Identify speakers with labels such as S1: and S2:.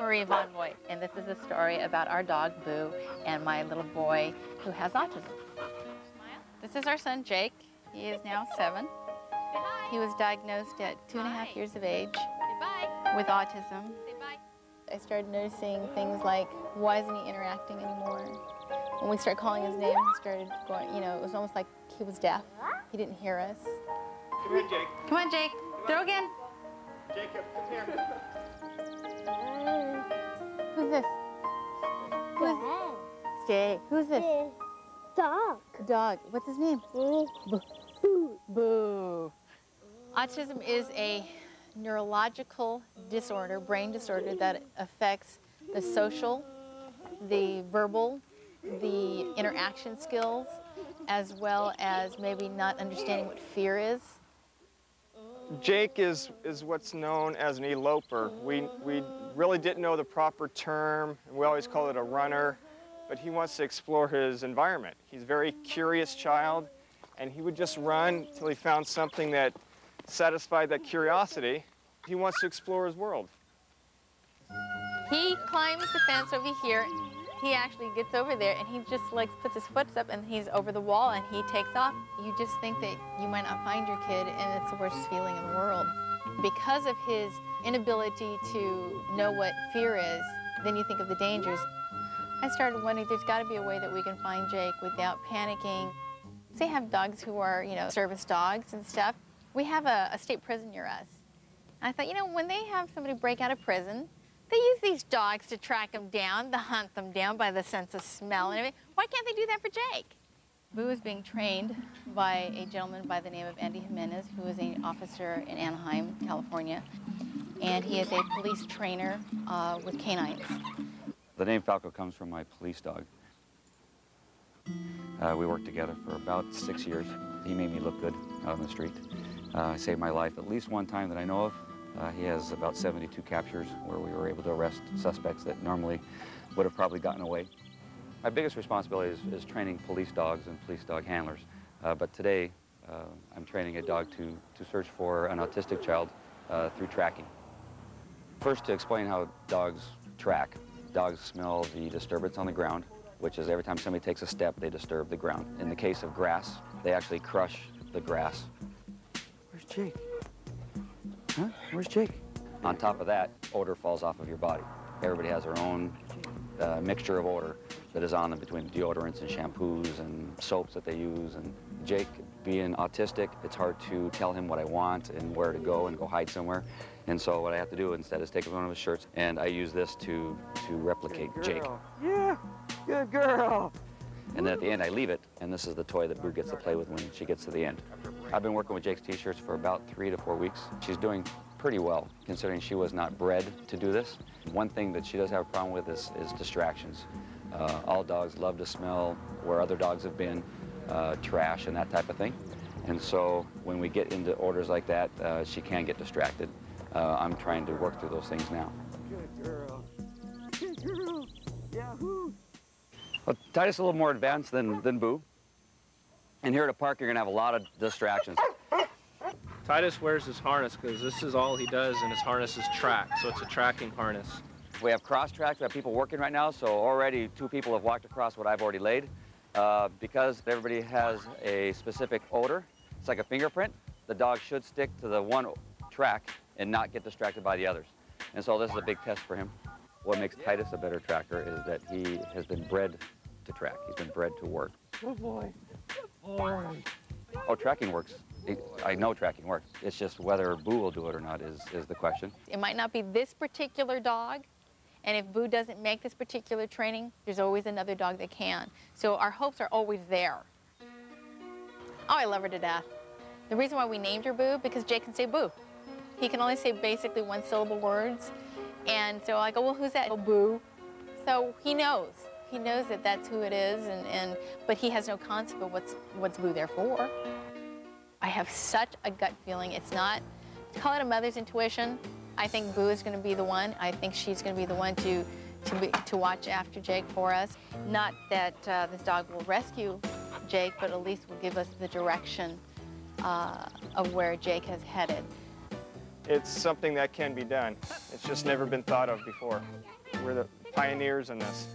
S1: Marie Von Voigt, and this is a story about our dog, Boo, and my little boy who has autism. This is our son, Jake. He is now 7. He was diagnosed at 2.5 years of age with autism. I started noticing things like, why isn't he interacting anymore? When we started calling his name, he started going, you know, it was almost like he was deaf. He didn't hear us.
S2: Come here, Jake.
S1: Come on, Jake. Throw again.
S2: Jacob, come here.
S1: Who's this? Stay. Who's this?
S3: Dog.
S1: Dog. What's his name?
S3: Boo.
S1: Boo. Autism is a neurological disorder, brain disorder, that affects the social, the verbal, the interaction skills, as well as maybe not understanding what fear is.
S2: Jake is what's known as an eloper. We really didn't know the proper term, and we always call it a runner, but he wants to explore his environment. He's a very curious child, and he would just run till he found something that satisfied that curiosity. He wants to explore his world.
S1: He climbs the fence over here. He actually gets over there and he just like puts his foot up and he's over the wall and he takes off. You just think that you might not find your kid and it's the worst feeling in the world. Because of his inability to know what fear is, then you think of the dangers. I started wondering, there's got to be a way that we can find Jake without panicking. They have dogs who are, you know, service dogs and stuff. We have a state prison near us. I thought, you know, when they have somebody break out of prison, they use these dogs to track them down, to hunt them down by the sense of smell and everything. Why can't they do that for Jake? Boo is being trained by a gentleman by the name of Andy Jimenez, who is an officer in Anaheim, California. And he is a police trainer with canines.
S4: The name Falco comes from my police dog. We worked together for about 6 years. He made me look good out on the street. Saved my life at least one time that I know of. He has about 72 captures where we were able to arrest suspects that normally would have probably gotten away. My biggest responsibility is training police dogs and police dog handlers. But today, I'm training a dog to search for an autistic child through tracking. First, to explain how dogs track. Dogs smell the disturbance on the ground, which is every time somebody takes a step, they disturb the ground. In the case of grass, they actually crush the grass. Where's Jake? Huh? Where's Jake? On top of that, odor falls off of your body. Everybody has their own mixture of odor that is on them between deodorants and shampoos and soaps that they use. And Jake, being autistic, it's hard to tell him what I want and where to go and go hide somewhere. And so what I have to do instead is take one of his shirts, and I use this to replicate Jake.
S2: Yeah, good girl.
S4: And then at the end, I leave it, and this is the toy that Boo gets to play with when she gets to the end. I've been working with Jake's t-shirts for about 3 to 4 weeks. She's doing pretty well, considering she was not bred to do this. One thing that she does have a problem with is distractions. All dogs love to smell where other dogs have been, trash and that type of thing. And so when we get into orders like that, she can get distracted. I'm trying to work through those things now.
S2: Good girl. Good girl. Yahoo!
S4: Well, Titus is a little more advanced than Boo. And here at the park, you're going to have a lot of distractions.
S5: Titus wears his harness because this is all he does, and his harness is track, so it's a tracking harness.
S4: We have cross tracks. We have people working right now, so already 2 people have walked across what I've already laid. Because everybody has a specific odor, it's like a fingerprint, the dog should stick to the one track and not get distracted by the others. And so this is a big test for him. What makes Titus a better tracker is that he has been bred to track. He's been bred to work.
S2: Good boy. Good boy.
S4: Oh, tracking works. I know tracking works. It's just whether Boo will do it or not is the question.
S1: It might not be this particular dog, and if Boo doesn't make this particular training, there's always another dog that can. So our hopes are always there. Oh, I love her to death. The reason why we named her Boo, because Jake can say Boo. He can only say basically 1-syllable words. And so I go, well, who's that? Oh, Boo. So he knows. He knows that that's who it is, but he has no concept of what's Boo there for. I have such a gut feeling. It's not, call it a mother's intuition. I think Boo is going to be the one. I think she's going to be the one to watch after Jake for us. Not that this dog will rescue Jake, but at least will give us the direction of where Jake has headed.
S2: it's something that can be done. It's just never been thought of before. We're the pioneers in this.